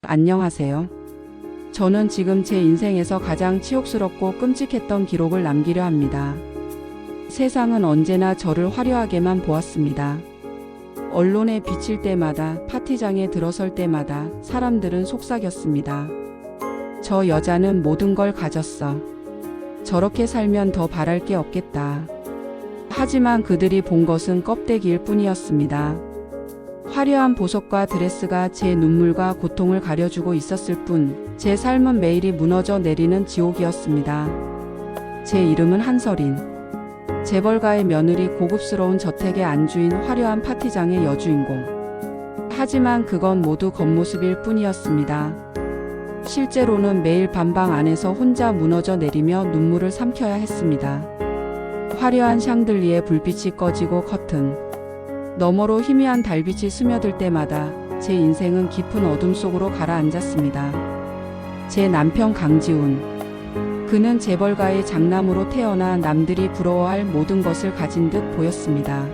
안녕하세요. 저는 지금 제 인생에서 가장 치욕스럽고 끔찍했던 기록을 남기려 합니다. 세상은 언제나 저를 화려하게만 보았습니다. 언론에 비칠 때마다, 파티장에 들어설 때마다 사람들은 속삭였습니다. 저 여자는 모든 걸 가졌어. 저렇게 살면 더 바랄 게 없겠다. 하지만 그들이 본 것은 껍데기일 뿐이었습니다. 화려한 보석과 드레스가 제 눈물과 고통을 가려주고 있었을 뿐, 제 삶은 매일이 무너져 내리는 지옥이었습니다. 제 이름은 한설인. 재벌가의 며느리, 고급스러운 저택의 안주인, 화려한 파티장의 여주인공. 하지만 그건 모두 겉모습일 뿐이었습니다. 실제로는 매일 밤방 안에서 혼자 무너져 내리며 눈물을 삼켜야 했습니다. 화려한 샹들리에 불빛이 꺼지고 커튼 너머로 희미한 달빛이 스며들 때마다 제 인생은 깊은 어둠 속으로 가라앉았습니다. 제 남편 강지훈. 그는 재벌가의 장남으로 태어나 남들이 부러워할 모든 것을 가진 듯 보였습니다.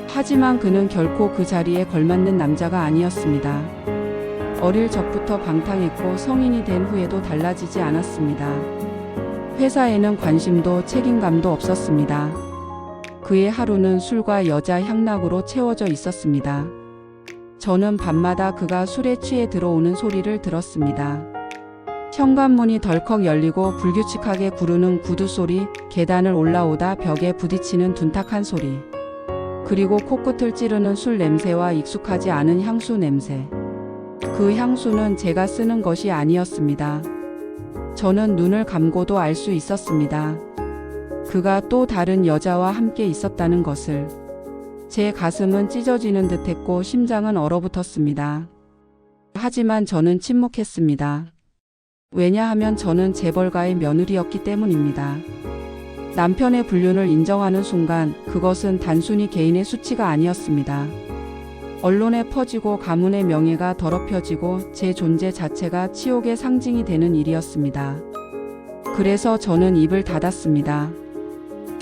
하지만 그는 결코 그 자리에 걸맞는 남자가 아니었습니다. 어릴 적부터 방탕했고 성인이 된 후에도 달라지지 않았습니다. 회사에는 관심도 책임감도 없었습니다. 그의 하루는 술과 여자 향락으로 채워져 있었습니다. 저는 밤마다 그가 술에 취해 들어오는 소리를 들었습니다. 현관문이 덜컥 열리고 불규칙하게 구르는 구두 소리, 계단을 올라오다 벽에 부딪히는 둔탁한 소리, 그리고 코끝을 찌르는 술 냄새와 익숙하지 않은 향수 냄새. 그 향수는 제가 쓰는 것이 아니었습니다. 저는 눈을 감고도 알 수 있었습니다. 그가 또 다른 여자와 함께 있었다는 것을. 제 가슴은 찢어지는 듯했고 심장은 얼어붙었습니다. 하지만 저는 침묵했습니다. 왜냐하면 저는 재벌가의 며느리였기 때문입니다. 남편의 불륜을 인정하는 순간 그것은 단순히 개인의 수치가 아니었습니다. 언론에 퍼지고 가문의 명예가 더럽혀지고 제 존재 자체가 치욕의 상징이 되는 일이었습니다. 그래서 저는 입을 닫았습니다.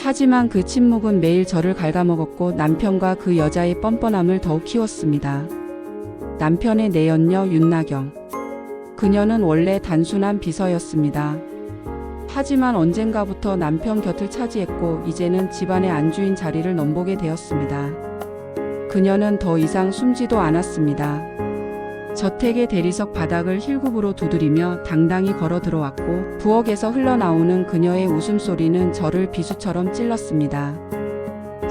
하지만 그 침묵은 매일 저를 갉아먹었고 남편과 그 여자의 뻔뻔함을 더욱 키웠습니다. 남편의 내연녀 윤나경. 그녀는 원래 단순한 비서였습니다. 하지만 언젠가부터 남편 곁을 차지했고 이제는 집안의 안주인 자리를 넘보게 되었습니다. 그녀는 더 이상 숨지도 않았습니다. 저택의 대리석 바닥을 힐굽으로 두드리며 당당히 걸어 들어왔고 부엌에서 흘러나오는 그녀의 웃음소리는 저를 비수처럼 찔렀습니다.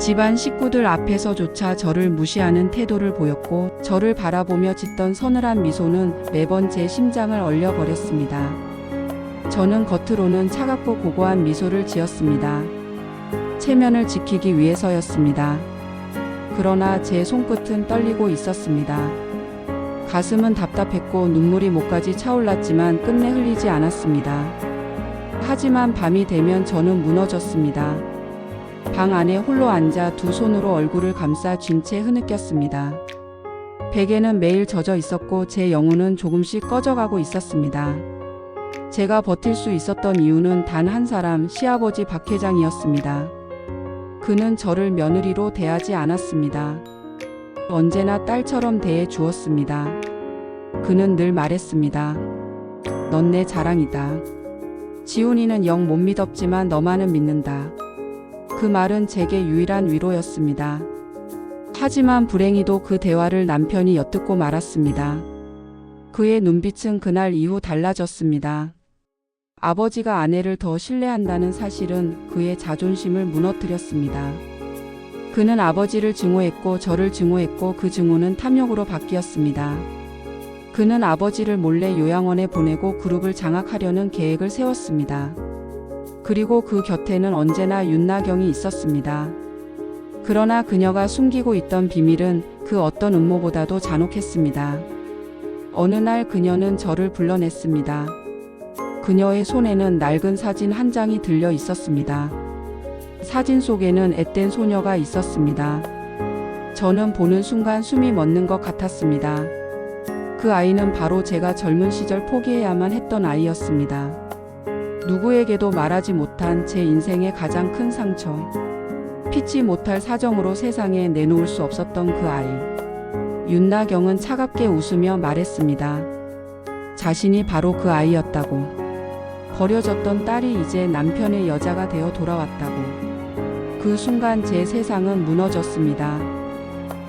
집안 식구들 앞에서조차 저를 무시하는 태도를 보였고 저를 바라보며 짓던 서늘한 미소는 매번 제 심장을 얼려버렸습니다. 저는 겉으로는 차갑고 고고한 미소를 지었습니다. 체면을 지키기 위해서였습니다. 그러나 제 손끝은 떨리고 있었습니다. 가슴은 답답했고 눈물이 목까지 차올랐지만 끝내 흘리지 않았습니다. 하지만 밤이 되면 저는 무너졌습니다. 방 안에 홀로 앉아 두 손으로 얼굴을 감싸 쥔 채 흐느꼈습니다. 베개는 매일 젖어 있었고 제 영혼은 조금씩 꺼져가고 있었습니다. 제가 버틸 수 있었던 이유는 단 한 사람, 시아버지 박 회장이었습니다. 그는 저를 며느리로 대하지 않았습니다. 언제나 딸처럼 대해 주었습니다. 그는 늘 말했습니다. 넌 내 자랑이다. 지훈이는 영 못 믿었지만 너만은 믿는다. 그 말은 제게 유일한 위로였습니다. 하지만 불행히도 그 대화를 남편이 엿듣고 말았습니다. 그의 눈빛은 그날 이후 달라졌습니다. 아버지가 아내를 더 신뢰한다는 사실은 그의 자존심을 무너뜨렸습니다. 그는 아버지를 증오했고 저를 증오했고 그 증오는 탐욕으로 바뀌었습니다. 그는 아버지를 몰래 요양원에 보내고 그룹을 장악하려는 계획을 세웠습니다. 그리고 그 곁에는 언제나 윤나경이 있었습니다. 그러나 그녀가 숨기고 있던 비밀은 그 어떤 음모보다도 잔혹했습니다. 어느 날 그녀는 저를 불러냈습니다. 그녀의 손에는 낡은 사진 한 장이 들려 있었습니다. 사진 속에는 앳된 소녀가 있었습니다. 저는 보는 순간 숨이 멎는 것 같았습니다. 그 아이는 바로 제가 젊은 시절 포기해야만 했던 아이였습니다. 누구에게도 말하지 못한 제 인생의 가장 큰 상처. 피치 못할 사정으로 세상에 내놓을 수 없었던 그 아이. 윤나경은 차갑게 웃으며 말했습니다. 자신이 바로 그 아이였다고. 버려졌던 딸이 이제 남편의 여자가 되어 돌아왔다고. 그 순간 제 세상은 무너졌습니다.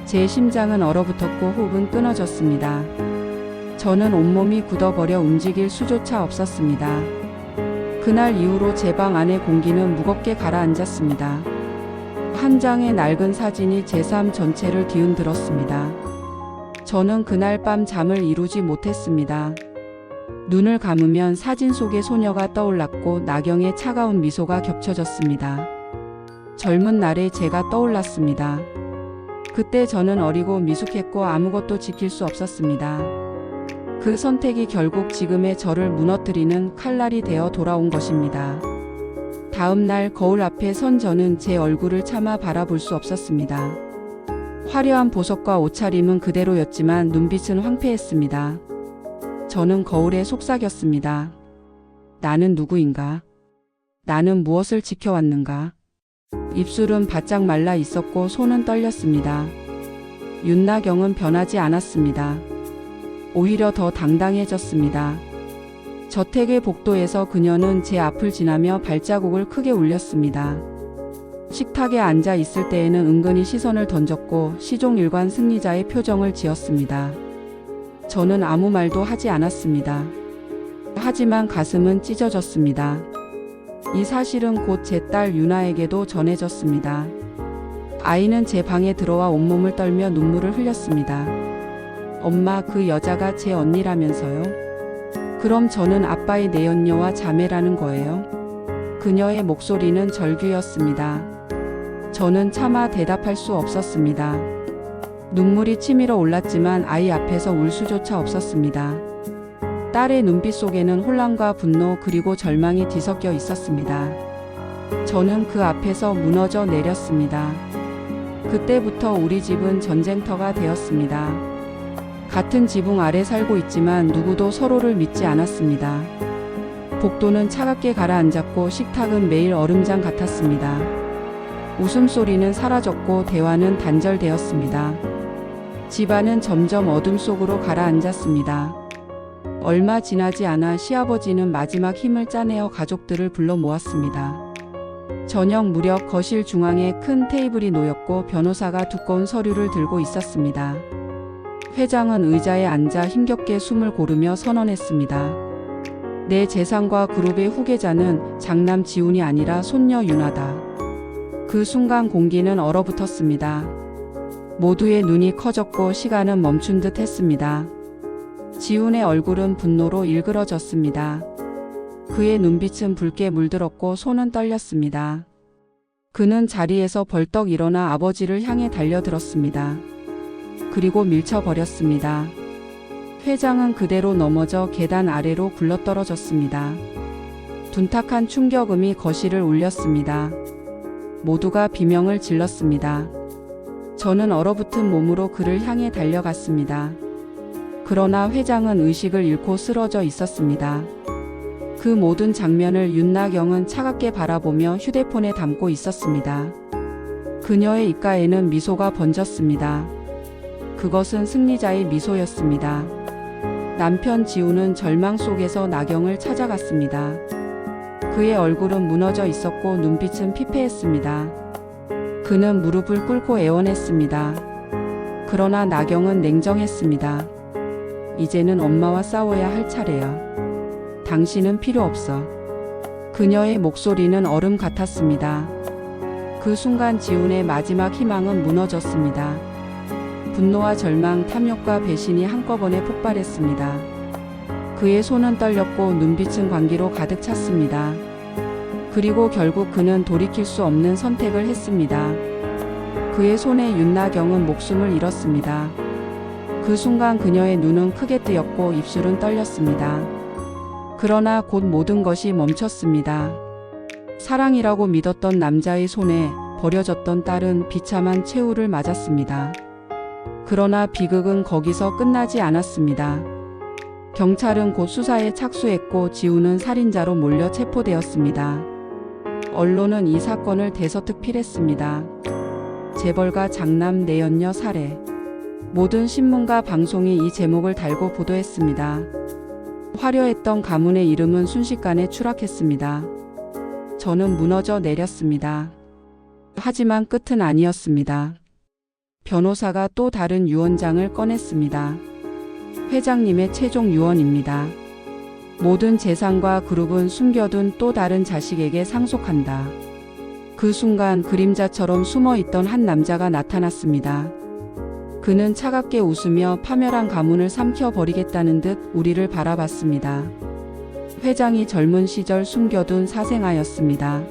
제 심장은 얼어붙었고 호흡은 끊어졌습니다. 저는 온몸이 굳어버려 움직일 수조차 없었습니다. 그날 이후로 제 방 안의 공기는 무겁게 가라앉았습니다. 한 장의 낡은 사진이 제 삶 전체를 뒤흔들었습니다. 저는 그날 밤 잠을 이루지 못했습니다. 눈을 감으면 사진 속의 소녀가 떠올랐고 나경의 차가운 미소가 겹쳐졌습니다. 젊은 날의 제가 떠올랐습니다. 그때 저는 어리고 미숙했고 아무것도 지킬 수 없었습니다. 그 선택이 결국 지금의 저를 무너뜨리는 칼날이 되어 돌아온 것입니다. 다음 날 거울 앞에 선 저는 제 얼굴을 차마 바라볼 수 없었습니다. 화려한 보석과 옷차림은 그대로였지만 눈빛은 황폐했습니다. 저는 거울에 속삭였습니다. 나는 누구인가? 나는 무엇을 지켜왔는가? 입술은 바짝 말라 있었고 손은 떨렸습니다. 윤나경은 변하지 않았습니다. 오히려 더 당당해졌습니다. 저택의 복도에서 그녀는 제 앞을 지나며 발자국을 크게 울렸습니다. 식탁에 앉아 있을 때에는 은근히 시선을 던졌고 시종일관 승리자의 표정을 지었습니다. 저는 아무 말도 하지 않았습니다. 하지만 가슴은 찢어졌습니다. 이 사실은 곧 제 딸 유나에게도 전해졌습니다. 아이는 제 방에 들어와 온몸을 떨며 눈물을 흘렸습니다. 엄마, 그 여자가 제 언니라면서요? 그럼 저는 아빠의 내연녀와 자매라는 거예요? 그녀의 목소리는 절규였습니다. 저는 차마 대답할 수 없었습니다. 눈물이 치밀어 올랐지만 아이 앞에서 울 수조차 없었습니다. 딸의 눈빛 속에는 혼란과 분노 그리고 절망이 뒤섞여 있었습니다. 저는 그 앞에서 무너져 내렸습니다. 그때부터 우리 집은 전쟁터가 되었습니다. 같은 지붕 아래 살고 있지만 누구도 서로를 믿지 않았습니다. 복도는 차갑게 가라앉았고 식탁은 매일 얼음장 같았습니다. 웃음소리는 사라졌고 대화는 단절되었습니다. 집안은 점점 어둠 속으로 가라앉았습니다. 얼마 지나지 않아 시아버지는 마지막 힘을 짜내어 가족들을 불러 모았습니다. 저녁 무렵 거실 중앙에 큰 테이블이 놓였고 변호사가 두꺼운 서류를 들고 있었습니다. 회장은 의자에 앉아 힘겹게 숨을 고르며 선언했습니다. 내 재산과 그룹의 후계자는 장남 지훈이 아니라 손녀 윤아다. 그 순간 공기는 얼어붙었습니다. 모두의 눈이 커졌고 시간은 멈춘 듯 했습니다. 지훈의 얼굴은 분노로 일그러졌습니다. 그의 눈빛은 붉게 물들었고 손은 떨렸습니다. 그는 자리에서 벌떡 일어나 아버지를 향해 달려들었습니다. 그리고 밀쳐버렸습니다. 회장은 그대로 넘어져 계단 아래로 굴러떨어졌습니다. 둔탁한 충격음이 거실을 울렸습니다. 모두가 비명을 질렀습니다. 저는 얼어붙은 몸으로 그를 향해 달려갔습니다. 그러나 회장은 의식을 잃고 쓰러져 있었습니다. 그 모든 장면을 윤나경은 차갑게 바라보며 휴대폰에 담고 있었습니다. 그녀의 입가에는 미소가 번졌습니다. 그것은 승리자의 미소였습니다. 남편 지훈은 절망 속에서 나경을 찾아갔습니다. 그의 얼굴은 무너져 있었고 눈빛은 피폐했습니다. 그는 무릎을 꿇고 애원했습니다. 그러나 나경은 냉정했습니다. 이제는 엄마와 싸워야 할 차례야. 당신은 필요 없어. 그녀의 목소리는 얼음 같았습니다. 그 순간 지훈의 마지막 희망은 무너졌습니다. 분노와 절망, 탐욕과 배신이 한꺼번에 폭발했습니다. 그의 손은 떨렸고 눈빛은 광기로 가득 찼습니다. 그리고 결국 그는 돌이킬 수 없는 선택을 했습니다. 그의 손에 윤나경은 목숨을 잃었습니다. 그 순간 그녀의 눈은 크게 뜨였고 입술은 떨렸습니다. 그러나 곧 모든 것이 멈췄습니다. 사랑이라고 믿었던 남자의 손에 버려졌던 딸은 비참한 최후를 맞았습니다. 그러나 비극은 거기서 끝나지 않았습니다. 경찰은 곧 수사에 착수했고 지훈은 살인자로 몰려 체포되었습니다. 언론은 이 사건을 대서특필했습니다. 재벌가 장남 내연녀 살해. 모든 신문과 방송이 이 제목을 달고 보도했습니다. 화려했던 가문의 이름은 순식간에 추락했습니다. 저는 무너져 내렸습니다. 하지만 끝은 아니었습니다. 변호사가 또 다른 유언장을 꺼냈습니다. 회장님의 최종 유언입니다. 모든 재산과 그룹은 숨겨둔 또 다른 자식에게 상속한다. 그 순간 그림자처럼 숨어있던 한 남자가 나타났습니다. 그는 차갑게 웃으며 파멸한 가문을 삼켜버리겠다는 듯 우리를 바라봤습니다. 회장이 젊은 시절 숨겨둔 사생아였습니다.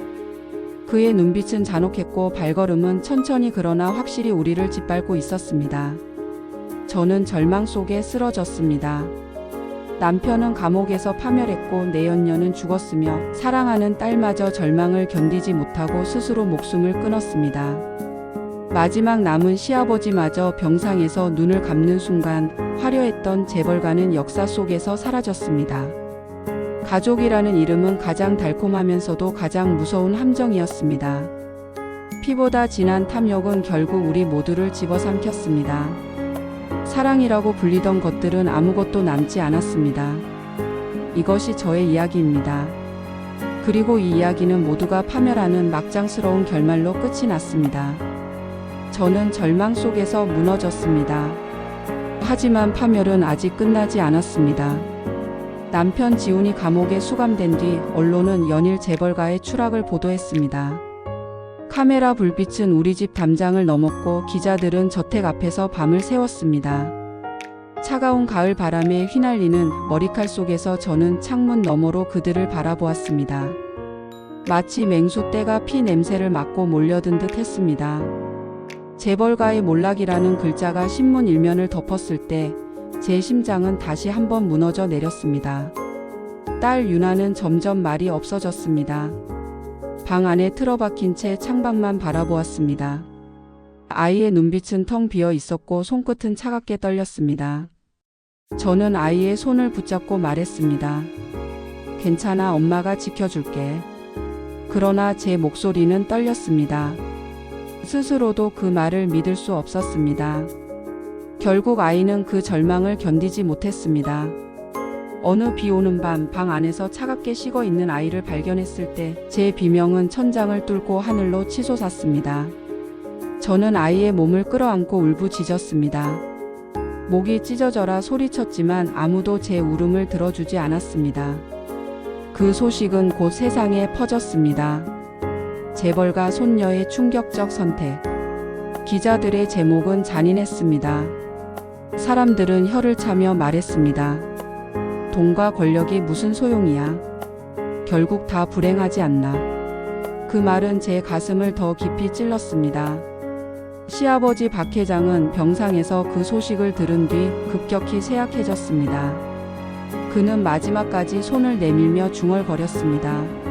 그의 눈빛은 잔혹했고 발걸음은 천천히 그러나 확실히 우리를 짓밟고 있었습니다. 저는 절망 속에 쓰러졌습니다. 남편은 감옥에서 파멸했고 내연녀는 죽었으며 사랑하는 딸마저 절망을 견디지 못하고 스스로 목숨을 끊었습니다. 마지막 남은 시아버지마저 병상에서 눈을 감는 순간 화려했던 재벌가는 역사 속에서 사라졌습니다. 가족이라는 이름은 가장 달콤하면서도 가장 무서운 함정이었습니다. 피보다 진한 탐욕은 결국 우리 모두를 집어삼켰습니다. 사랑이라고 불리던 것들은 아무것도 남지 않았습니다. 이것이 저의 이야기입니다. 그리고 이 이야기는 모두가 파멸하는 막장스러운 결말로 끝이 났습니다. 저는 절망 속에서 무너졌습니다. 하지만 파멸은 아직 끝나지 않았습니다. 남편 지훈이 감옥에 수감된 뒤 언론은 연일 재벌가의 추락을 보도했습니다. 카메라 불빛은 우리 집 담장을 넘었고 기자들은 저택 앞에서 밤을 새웠습니다. 차가운 가을 바람에 휘날리는 머리칼 속에서 저는 창문 너머로 그들을 바라보았습니다. 마치 맹수떼가 피 냄새를 맡고 몰려든 듯 했습니다. 재벌가의 몰락이라는 글자가 신문 일면을 덮었을 때 제 심장은 다시 한번 무너져 내렸습니다. 딸 유나는 점점 말이 없어졌습니다. 방 안에 틀어박힌 채 창밖만 바라보았습니다. 아이의 눈빛은 텅 비어 있었고 손끝은 차갑게 떨렸습니다. 저는 아이의 손을 붙잡고 말했습니다. 괜찮아, 엄마가 지켜줄게. 그러나 제 목소리는 떨렸습니다. 스스로도 그 말을 믿을 수 없었습니다. 결국 아이는 그 절망을 견디지 못했습니다. 어느 비 오는 밤 방 안에서 차갑게 식어 있는 아이를 발견했을 때 제 비명은 천장을 뚫고 하늘로 치솟았습니다. 저는 아이의 몸을 끌어안고 울부짖었습니다. 목이 찢어져라 소리쳤지만 아무도 제 울음을 들어주지 않았습니다. 그 소식은 곧 세상에 퍼졌습니다. 재벌가 손녀의 충격적 선택. 기자들의 제목은 잔인했습니다. 사람들은 혀를 차며 말했습니다. 돈과 권력이 무슨 소용이야. 결국 다 불행하지 않나. 그 말은 제 가슴을 더 깊이 찔렀습니다. 시아버지 박 회장은 병상에서 그 소식을 들은 뒤 급격히 쇠약해졌습니다. 그는 마지막까지 손을 내밀며 중얼거렸습니다.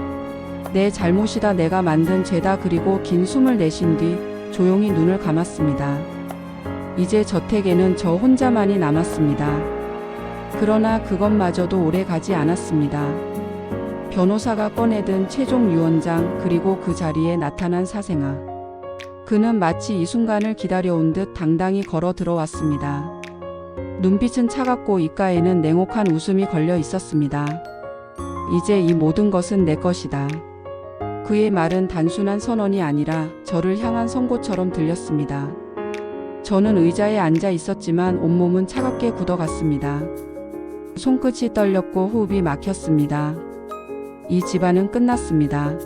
내 잘못이다, 내가 만든 죄다. 그리고 긴 숨을 내쉰 뒤 조용히 눈을 감았습니다. 이제 저택에는 저 혼자만이 남았습니다. 그러나 그것마저도 오래 가지 않았습니다. 변호사가 꺼내든 최종 유언장, 그리고 그 자리에 나타난 사생아. 그는 마치 이 순간을 기다려온 듯 당당히 걸어 들어왔습니다. 눈빛은 차갑고 입가에는 냉혹한 웃음이 걸려 있었습니다. 이제 이 모든 것은 내 것이다. 그의 말은 단순한 선언이 아니라 저를 향한 선고처럼 들렸습니다. 저는 의자에 앉아 있었지만 온몸은 차갑게 굳어갔습니다. 손끝이 떨렸고 호흡이 막혔습니다. 이 집안은 끝났습니다.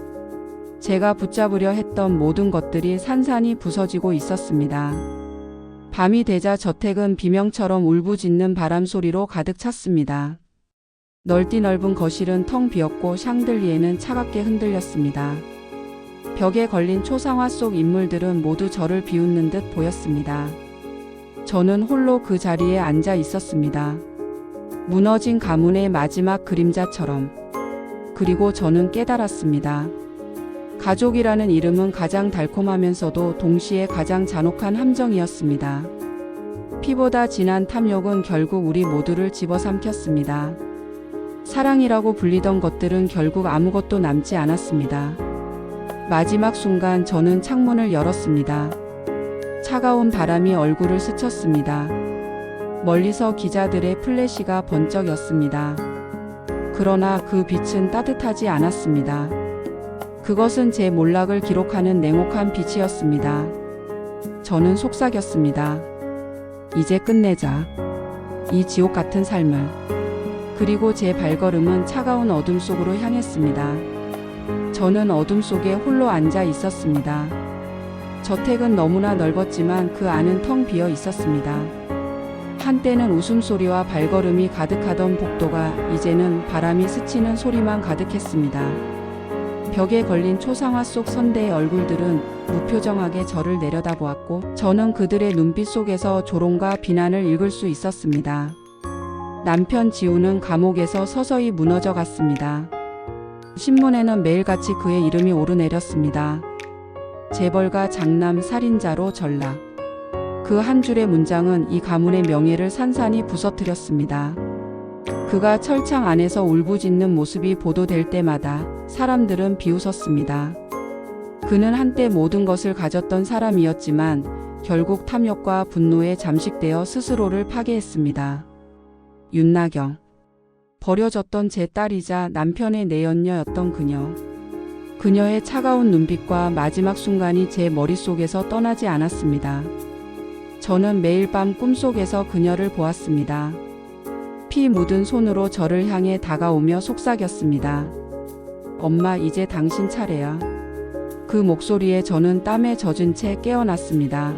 제가 붙잡으려 했던 모든 것들이 산산이 부서지고 있었습니다. 밤이 되자 저택은 비명처럼 울부짖는 바람 소리로 가득 찼습니다. 넓디 넓은 거실은 텅 비었고 샹들리에는 차갑게 흔들렸습니다. 벽에 걸린 초상화 속 인물들은 모두 저를 비웃는 듯 보였습니다. 저는 홀로 그 자리에 앉아 있었습니다. 무너진 가문의 마지막 그림자처럼. 그리고 저는 깨달았습니다. 가족이라는 이름은 가장 달콤하면서도 동시에 가장 잔혹한 함정이었습니다. 피보다 진한 탐욕은 결국 우리 모두를 집어삼켰습니다. 사랑이라고 불리던 것들은 결국 아무것도 남지 않았습니다. 마지막 순간 저는 창문을 열었습니다. 차가운 바람이 얼굴을 스쳤습니다. 멀리서 기자들의 플래시가 번쩍였습니다. 그러나 그 빛은 따뜻하지 않았습니다. 그것은 제 몰락을 기록하는 냉혹한 빛이었습니다. 저는 속삭였습니다. 이제 끝내자. 이 지옥 같은 삶을. 그리고 제 발걸음은 차가운 어둠 속으로 향했습니다. 저는 어둠 속에 홀로 앉아 있었습니다. 저택은 너무나 넓었지만 그 안은 텅 비어 있었습니다. 한때는 웃음소리와 발걸음이 가득하던 복도가 이제는 바람이 스치는 소리만 가득했습니다. 벽에 걸린 초상화 속 선대의 얼굴들은 무표정하게 저를 내려다보았고 저는 그들의 눈빛 속에서 조롱과 비난을 읽을 수 있었습니다. 남편 지우는 감옥에서 서서히 무너져 갔습니다. 신문에는 매일같이 그의 이름이 오르내렸습니다. 재벌가 장남 살인자로 전락. 그 한 줄의 문장은 이 가문의 명예를 산산이 부서뜨렸습니다. 그가 철창 안에서 울부짖는 모습이 보도될 때마다 사람들은 비웃었습니다. 그는 한때 모든 것을 가졌던 사람이었지만 결국 탐욕과 분노에 잠식되어 스스로를 파괴했습니다. 윤나경. 버려졌던 제 딸이자 남편의 내연녀였던 그녀. 그녀의 차가운 눈빛과 마지막 순간이 제 머릿속에서 떠나지 않았습니다. 저는 매일 밤 꿈속에서 그녀를 보았습니다. 피 묻은 손으로 저를 향해 다가오며 속삭였습니다. 엄마, 이제 당신 차례야. 그 목소리에 저는 땀에 젖은 채 깨어났습니다.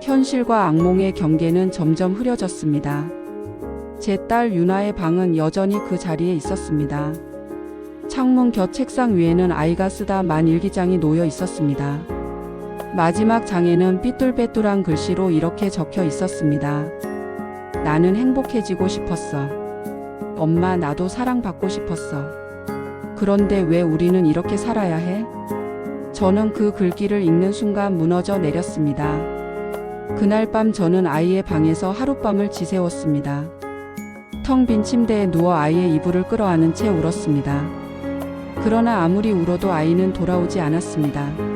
현실과 악몽의 경계는 점점 흐려졌습니다. 제 딸 유나의 방은 여전히 그 자리에 있었습니다. 창문 곁 책상 위에는 아이가 쓰다 만 일기장이 놓여 있었습니다. 마지막 장에는 삐뚤빼뚤한 글씨로 이렇게 적혀 있었습니다. 나는 행복해지고 싶었어. 엄마, 나도 사랑받고 싶었어. 그런데 왜 우리는 이렇게 살아야 해? 저는 그 글귀를 읽는 순간 무너져 내렸습니다. 그날 밤 저는 아이의 방에서 하룻밤을 지새웠습니다. 텅 빈 침대에 누워 아이의 이불을 끌어안은 채 울었습니다. 그러나 아무리 울어도 아이는 돌아오지 않았습니다.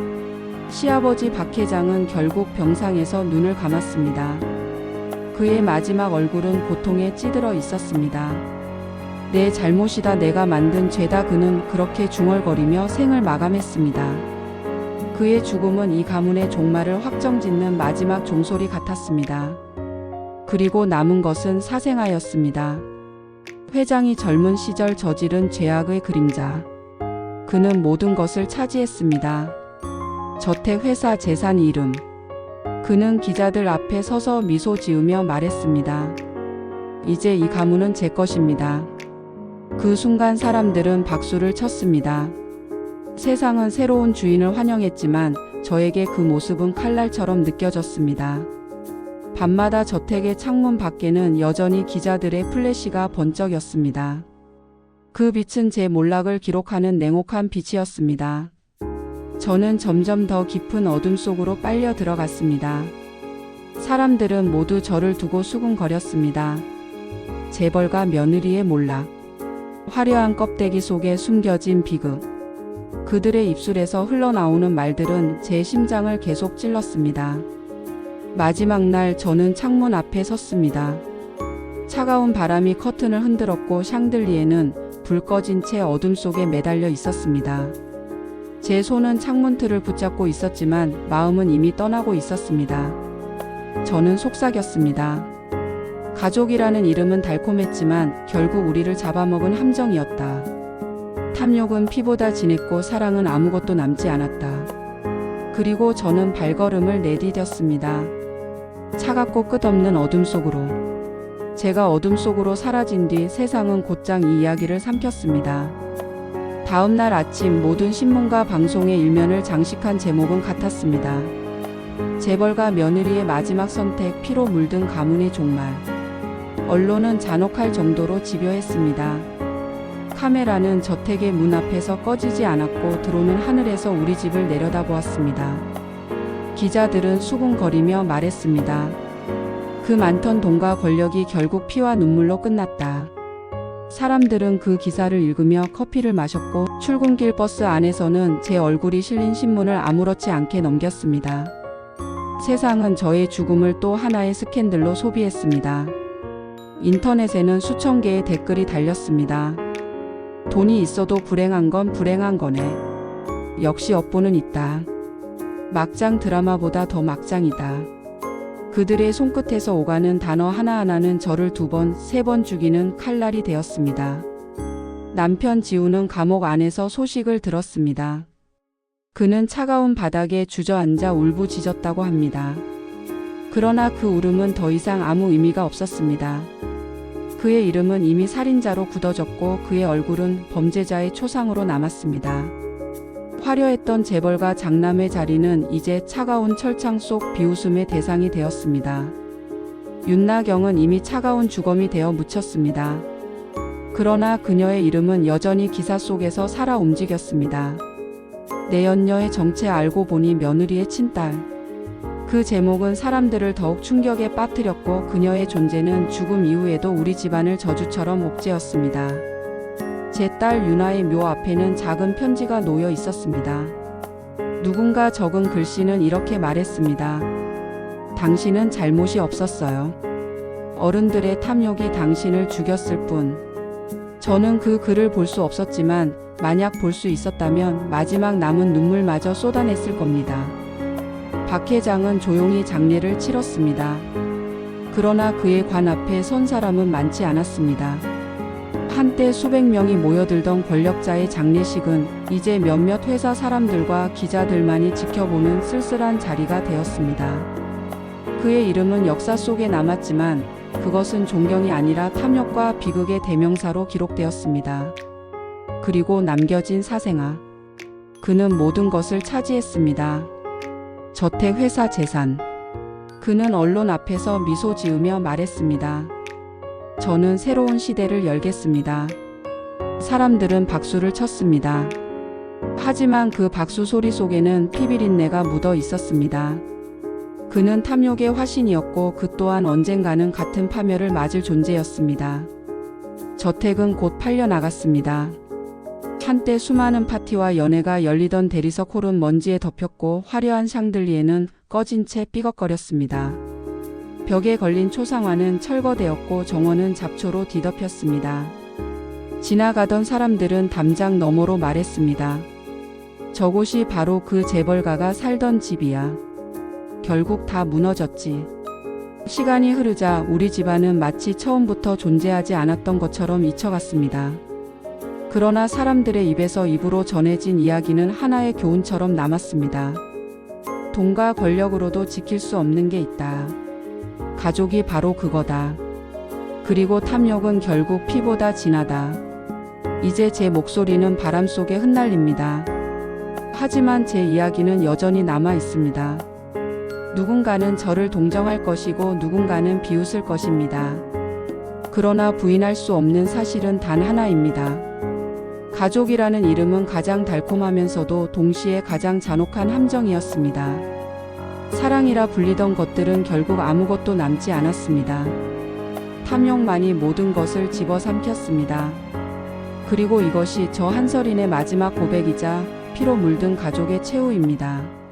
시아버지 박 회장은 결국 병상에서 눈을 감았습니다. 그의 마지막 얼굴은 고통에 찌들어 있었습니다. 내 잘못이다, 내가 만든 죄다. 그는 그렇게 중얼거리며 생을 마감했습니다. 그의 죽음은 이 가문의 종말을 확정짓는 마지막 종소리 같았습니다. 그리고 남은 것은 사생아였습니다. 회장이 젊은 시절 저지른 죄악의 그림자. 그는 모든 것을 차지했습니다. 저택, 회사, 재산, 이름. 그는 기자들 앞에 서서 미소 지으며 말했습니다. 이제 이 가문은 제 것입니다. 그 순간 사람들은 박수를 쳤습니다. 세상은 새로운 주인을 환영했지만 저에게 그 모습은 칼날처럼 느껴졌습니다. 밤마다 저택의 창문 밖에는 여전히 기자들의 플래시가 번쩍였습니다. 그 빛은 제 몰락을 기록하는 냉혹한 빛이었습니다. 저는 점점 더 깊은 어둠 속으로 빨려 들어갔습니다. 사람들은 모두 저를 두고 수군거렸습니다. 재벌가 며느리의 몰락. 화려한 껍데기 속에 숨겨진 비극. 그들의 입술에서 흘러나오는 말들은 제 심장을 계속 찔렀습니다. 마지막 날 저는 창문 앞에 섰습니다. 차가운 바람이 커튼을 흔들었고 샹들리에는 불 꺼진 채 어둠 속에 매달려 있었습니다. 제 손은 창문틀을 붙잡고 있었지만 마음은 이미 떠나고 있었습니다. 저는 속삭였습니다. 가족이라는 이름은 달콤했지만 결국 우리를 잡아먹은 함정이었다. 탐욕은 피보다 진했고 사랑은 아무것도 남지 않았다. 그리고 저는 발걸음을 내디뎠습니다. 차갑고 끝없는 어둠 속으로. 제가 어둠 속으로 사라진 뒤 세상은 곧장 이 이야기를 삼켰습니다. 다음 날 아침 모든 신문과 방송의 일면을 장식한 제목은 같았습니다. 재벌가 며느리의 마지막 선택, 피로 물든 가문의 종말. 언론은 잔혹할 정도로 집요했습니다. 카메라는 저택의 문 앞에서 꺼지지 않았고 드론은 하늘에서 우리 집을 내려다보았습니다. 기자들은 수군거리며 말했습니다. 그 많던 돈과 권력이 결국 피와 눈물로 끝났다. 사람들은 그 기사를 읽으며 커피를 마셨고 출근길 버스 안에서는 제 얼굴이 실린 신문을 아무렇지 않게 넘겼습니다. 세상은 저의 죽음을 또 하나의 스캔들로 소비했습니다. 인터넷에는 수천 개의 댓글이 달렸습니다. 돈이 있어도 불행한 건 불행한 거네. 역시 업보는 있다. 막장 드라마보다 더 막장이다. 그들의 손끝에서 오가는 단어 하나하나는 저를 2번, 3번 죽이는 칼날이 되었습니다. 남편 지우는 감옥 안에서 소식을 들었습니다. 그는 차가운 바닥에 주저앉아 울부짖었다고 합니다. 그러나 그 울음은 더 이상 아무 의미가 없었습니다. 그의 이름은 이미 살인자로 굳어졌고 그의 얼굴은 범죄자의 초상으로 남았습니다. 화려했던 재벌가 장남의 자리는 이제 차가운 철창 속 비웃음의 대상이 되었습니다. 윤나경은 이미 차가운 주검이 되어 묻혔습니다. 그러나 그녀의 이름은 여전히 기사 속에서 살아 움직였습니다. 내연녀의 정체 알고 보니 며느리의 친딸. 그 제목은 사람들을 더욱 충격에 빠뜨렸고 그녀의 존재는 죽음 이후에도 우리 집안을 저주처럼 옥죄었습니다. 제 딸 유나의 묘 앞에는 작은 편지가 놓여 있었습니다. 누군가 적은 글씨는 이렇게 말했습니다. 당신은 잘못이 없었어요. 어른들의 탐욕이 당신을 죽였을 뿐. 저는 그 글을 볼 수 없었지만 만약 볼 수 있었다면 마지막 남은 눈물마저 쏟아냈을 겁니다. 박 회장은 조용히 장례를 치렀습니다. 그러나 그의 관 앞에 선 사람은 많지 않았습니다. 한때 수백 명이 모여들던 권력자의 장례식은 이제 몇몇 회사 사람들과 기자들만이 지켜보는 쓸쓸한 자리가 되었습니다. 그의 이름은 역사 속에 남았지만 그것은 존경이 아니라 탐욕과 비극의 대명사로 기록되었습니다. 그리고 남겨진 사생아. 그는 모든 것을 차지했습니다. 저택, 회사, 재산. 그는 언론 앞에서 미소 지으며 말했습니다. 저는 새로운 시대를 열겠습니다. 사람들은 박수를 쳤습니다. 하지만 그 박수 소리 속에는 피비린내가 묻어 있었습니다. 그는 탐욕의 화신이었고 그 또한 언젠가는 같은 파멸을 맞을 존재였습니다. 저택은 곧 팔려나갔습니다. 한때 수많은 파티와 연회가 열리던 대리석 홀은 먼지에 덮였고 화려한 샹들리에는 꺼진 채 삐걱거렸습니다. 벽에 걸린 초상화는 철거되었고 정원은 잡초로 뒤덮였습니다. 지나가던 사람들은 담장 너머로 말했습니다. 저곳이 바로 그 재벌가가 살던 집이야. 결국 다 무너졌지. 시간이 흐르자 우리 집안은 마치 처음부터 존재하지 않았던 것처럼 잊혀갔습니다. 그러나 사람들의 입에서 입으로 전해진 이야기는 하나의 교훈처럼 남았습니다. 돈과 권력으로도 지킬 수 없는 게 있다. 가족이 바로 그거다. 그리고 탐욕은 결국 피보다 진하다. 이제 제 목소리는 바람 속에 흩날립니다. 하지만 제 이야기는 여전히 남아 있습니다. 누군가는 저를 동정할 것이고 누군가는 비웃을 것입니다. 그러나 부인할 수 없는 사실은 단 하나입니다. 가족이라는 이름은 가장 달콤하면서도 동시에 가장 잔혹한 함정이었습니다. 사랑이라 불리던 것들은 결국 아무것도 남지 않았습니다. 탐욕만이 모든 것을 집어삼켰습니다. 그리고 이것이 저 한설인의 마지막 고백이자 피로 물든 가족의 최후입니다.